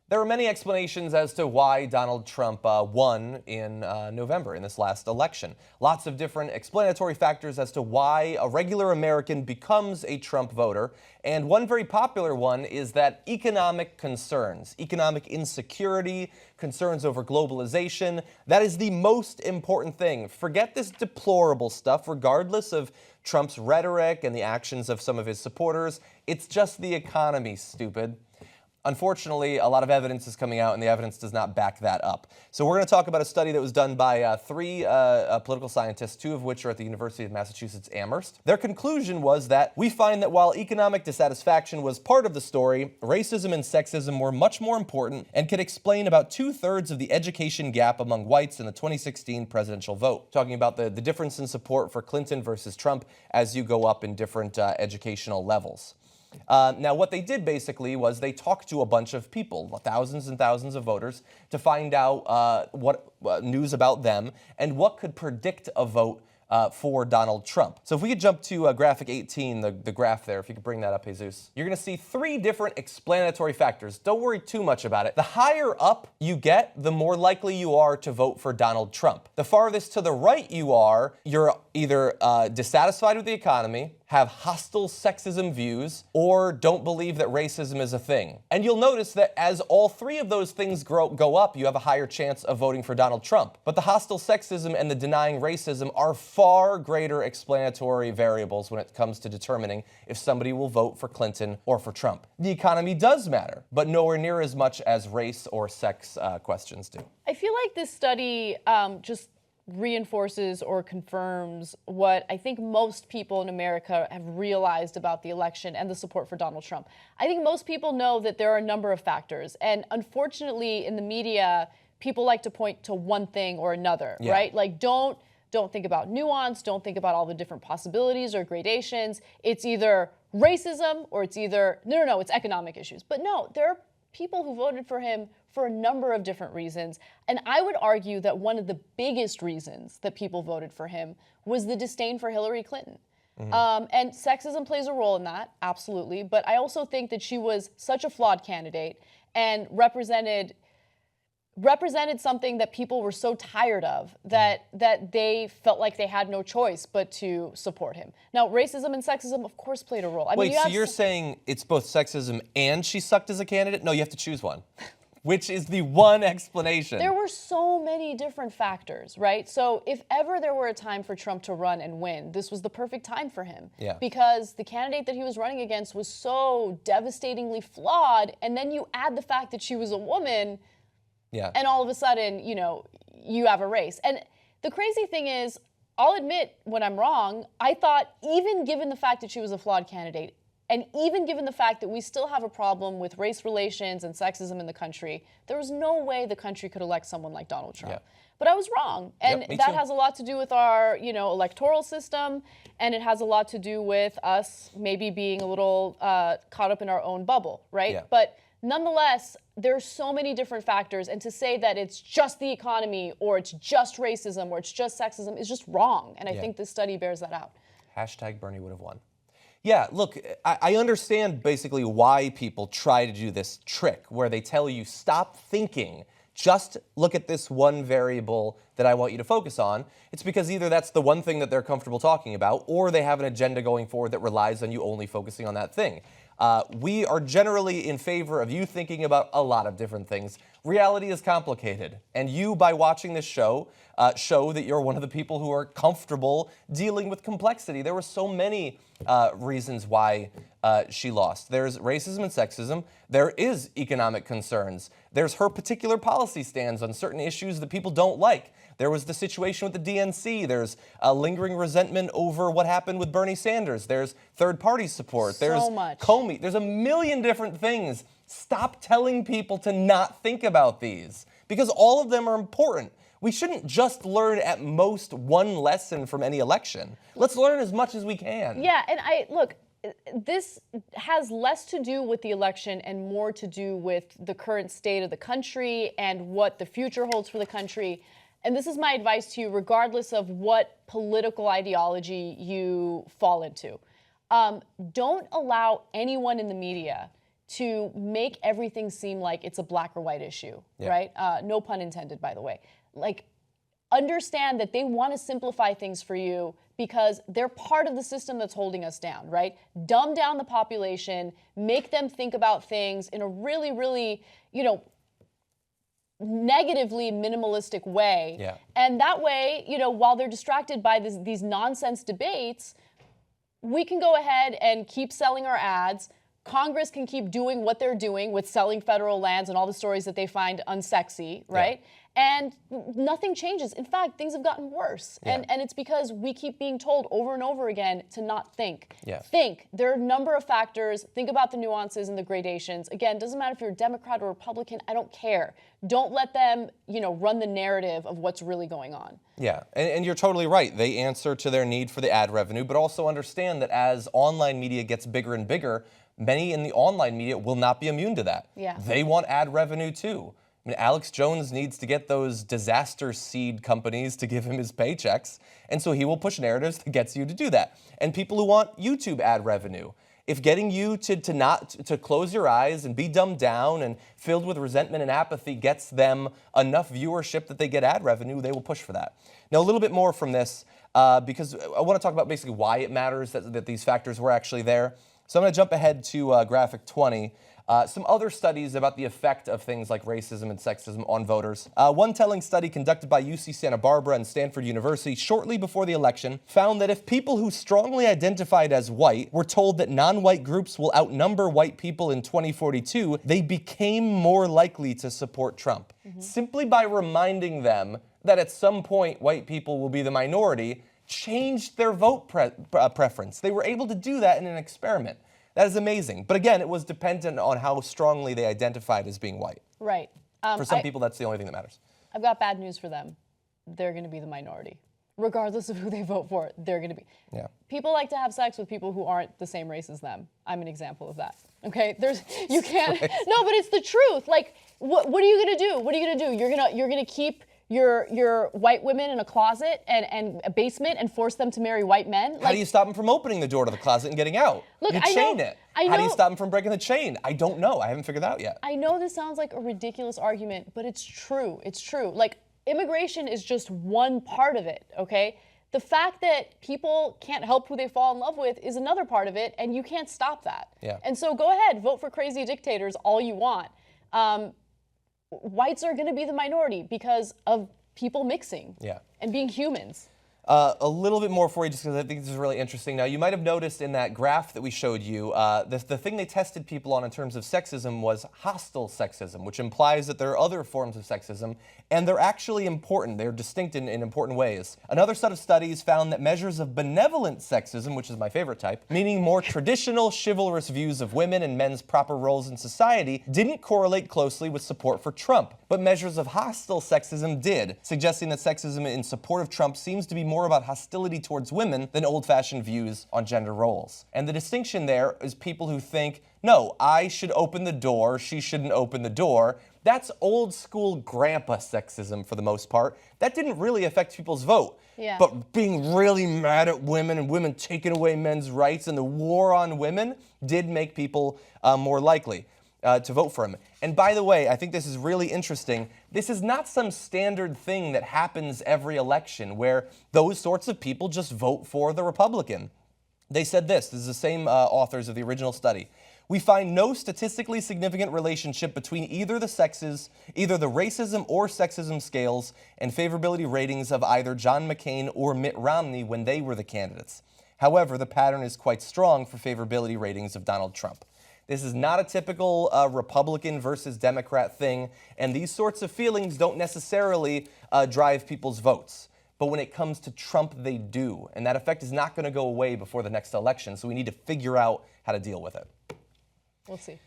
There are many explanations as to why Donald Trump won in November in this last election. Lots of different explanatory factors as to why a regular American becomes a Trump voter. And one very popular one is that economic concerns, economic insecurity, concerns over globalization, that is the most important thing. Forget this deplorable stuff, regardless of Trump's rhetoric and the actions of some of his supporters. It's just the economy, stupid. Unfortunately, a lot of evidence is coming out, and the evidence does not back that up. So we're going to talk about a study that was done by three political scientists, two of which are at the University of Massachusetts Amherst. Their conclusion was that we find that while economic dissatisfaction was part of the story, racism and sexism were much more important and could explain about 2/3 of the education gap among whites in the 2016 presidential vote. Talking about the difference in support for Clinton versus Trump as you go up in different educational levels. Now, what they did basically was they talked to a bunch of people, thousands and thousands of voters, to find out what news about them and what could predict a vote for Donald Trump. So if we could jump to graphic 18, the graph there, if you could bring that up, Jesus. You're going to see three different explanatory factors. Don't worry too much about it. The higher up you get, the more likely you are to vote for Donald Trump. The farthest to the right you are, you're either dissatisfied with the economy, have hostile sexism views, or don't believe that racism is a thing. And you'll notice that as all three of those things go up, you have a higher chance of voting for Donald Trump. But the hostile sexism and the denying racism are far greater explanatory variables when it comes to determining if somebody will vote for Clinton or for Trump. The economy does matter, but nowhere near as much as race or sex questions do. I feel like this study just reinforces or confirms what I think most people in America have realized about the election and the support for Donald Trump. I think most people know that there are a number of factors, and unfortunately in the media, people like to point to one thing or another, right? Like don't think about nuance, don't think about all the different possibilities or gradations. It's either racism or it's either, no, it's economic issues. But no, there are people who voted for him for a number of different reasons. And I would argue that one of the biggest reasons that people voted for him was the disdain for Hillary Clinton. And sexism plays a role in that, absolutely. But I also think that she was such a flawed candidate and represented something that people were so tired of that they felt like they had no choice but to support him. Now, racism and sexism, of course, played a role. Wait, so you're saying it's both sexism and she sucked as a candidate? No, you have to choose one. Which is the one explanation? There were so many different factors, right? So if ever there were a time for Trump to run and win, this was the perfect time for him. Because the candidate that he was running against was so devastatingly flawed, and then you add the fact that she was a woman, and all of a sudden, you have a race. And the crazy thing is, I'll admit when I'm wrong, I thought even given the fact that she was a flawed candidate, and even given the fact that we still have a problem with race relations and sexism in the country, there was no way the country could elect someone like Donald Trump. But I was wrong. And that has a lot to do with our, electoral system, and it has a lot to do with us maybe being a little caught up in our own bubble, right? But nonetheless, there's so many different factors, and to say that it's just the economy or it's just racism or it's just sexism is just wrong. And I think this study bears that out. Hashtag Bernie would have won. Yeah, look, I understand basically why people try to do this trick where they tell you, stop thinking, just look at this one variable that I want you to focus on. It's because either that's the one thing that they're comfortable talking about, or they have an agenda going forward that relies on you only focusing on that thing. We are generally in favor of you thinking about a lot of different things. Reality is complicated, and you, by watching this show, show that you're one of the people who are comfortable dealing with complexity. There were so many reasons why she lost. There's racism and sexism. There is economic concerns. There's her particular policy stands on certain issues that people don't like. There was the situation with the DNC. There's a lingering resentment over what happened with Bernie Sanders. There's third-party support. There's Comey. There's a million different things. Stop telling people to not think about these, because all of them are important. We shouldn't just learn at most one lesson from any election. Let's learn as much as we can. Yeah, and look, this has less to do with the election and more to do with the current state of the country and what the future holds for the country. And this is my advice to you, regardless of what political ideology you fall into. Don't allow anyone in the media to make everything seem like it's a black or white issue, right? No pun intended, by the way. Like, understand that they want to simplify things for you because they're part of the system that's holding us down, right? Dumb down the population, make them think about things in a really, really, negatively minimalistic way. Yeah. And that way, while they're distracted by these nonsense debates, we can go ahead and keep selling our ads. Congress can keep doing what they're doing with selling federal lands and all the stories that they find unsexy, right? Yeah. And nothing changes. In fact, things have gotten worse. Yeah. And it's because we keep being told over and over again to not think. Yeah. Think. There are a number of factors. Think about the nuances and the gradations. Again, it doesn't matter if you're a Democrat or Republican. I don't care. Don't let them, run the narrative of what's really going on. Yeah, and you're totally right. They answer to their need for the ad revenue, but also understand that as online media gets bigger and bigger, many in the online media will not be immune to that. Yeah. They want ad revenue too. I mean, Alex Jones needs to get those disaster seed companies to give him his paychecks, and so he will push narratives that gets you to do that. And people who want YouTube ad revenue, if getting you to close your eyes and be dumbed down and filled with resentment and apathy gets them enough viewership that they get ad revenue, they will push for that. Now, a little bit more from this, because I want to talk about basically why it matters that these factors were actually there. So I'm going to jump ahead to graphic 20. Some other studies about the effect of things like racism and sexism on voters. One telling study conducted by UC Santa Barbara and Stanford University shortly before the election found that if people who strongly identified as white were told that non-white groups will outnumber white people in 2042, they became more likely to support Trump. Mm-hmm. Simply by reminding them that at some point white people will be the minority, changed their vote preference. They were able to do that in an experiment. That is amazing. But again, it was dependent on how strongly they identified as being white. Right. For some people, that's the only thing that matters. I've got bad news for them. They're going to be the minority. Regardless of who they vote for, they're going to be. Yeah. People like to have sex with people who aren't the same race as them. I'm an example of that. Okay? You can't. No, but it's the truth. Like, what are you going to do? What are you going to do? You're going to keep your white women in a closet and a basement and force them to marry white men? How do you stop them from opening the door to the closet and getting out? Look, you chain it. How do you stop them from breaking the chain? I don't know. I haven't figured that out yet. I know this sounds like a ridiculous argument, but it's true. It's true. Like, immigration is just one part of it, okay? The fact that people can't help who they fall in love with is another part of it, and you can't stop that. Yeah. And so go ahead, vote for crazy dictators all you want. Whites are going to be the minority because of people mixing and being humans. A little bit more for you, just because I think this is really interesting. Now, you might have noticed in that graph that we showed you, the thing they tested people on in terms of sexism was hostile sexism, which implies that there are other forms of sexism, and they're actually important. They're distinct in important ways. Another set of studies found that measures of benevolent sexism, which is my favorite type, meaning more traditional chivalrous views of women and men's proper roles in society, didn't correlate closely with support for Trump. But measures of hostile sexism did, suggesting that sexism in support of Trump seems to be more about hostility towards women than old-fashioned views on gender roles. And the distinction there is people who think, no, I should open the door, she shouldn't open the door. That's old-school grandpa sexism for the most part. That didn't really affect people's vote. Yeah. But being really mad at women and women taking away men's rights and the war on women did make people more likely to vote for him. And by the way, I think this is really interesting. This is not some standard thing that happens every election where those sorts of people just vote for the Republican. They said this is the same authors of the original study. We find no statistically significant relationship between either the sexes, either the racism or sexism scales and favorability ratings of either John McCain or Mitt Romney when they were the candidates. However, the pattern is quite strong for favorability ratings of Donald Trump. This is not a typical Republican versus Democrat thing, and these sorts of feelings don't necessarily drive people's votes. But when it comes to Trump, they do, and that effect is not going to go away before the next election, so we need to figure out how to deal with it. We'll see.